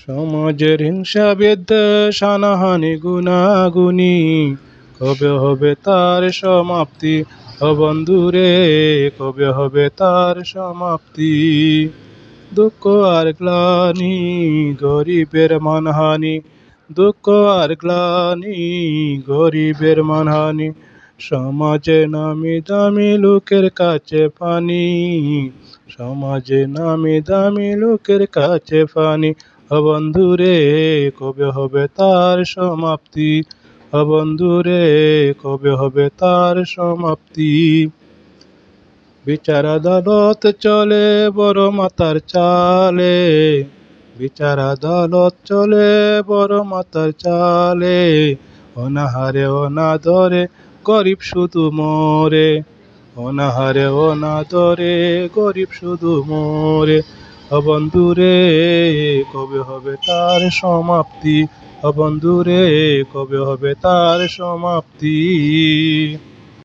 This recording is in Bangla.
সমাজের হিংসা বিদ্বেষ হানাহানি গুনাগুনি কবে হবে তার সমাপ্তি? ও বন্ধুরে কবে হবে তার সমাপ্তি? দুঃখ আর গ্লানি গরিবের মানহানি, দুঃখ আর গ্লানি গরিবের মানহানি, সমাজে নামি দামি লোকের কাছে পানি, সমাজে নামি দামি লোকের কাছে পানি। ও বন্ধুরে কবে হবে তার সমাপ্তি? ও বন্ধুরে কবে হবে তার সমাপ্তি? বিচার আদালত চলে বড় মাতার চালে, বিচার আদালত চলে বড় মাতার চালে, অনাহারে অনাদরে গরিব শুধু মরে, অনাহারে অনাদরে গরিব শুধু মরে। ও বন্ধুরে কবে হবে তার সমাপ্তি? ও বন্ধুরে কবে হবে তার সমাপ্তি?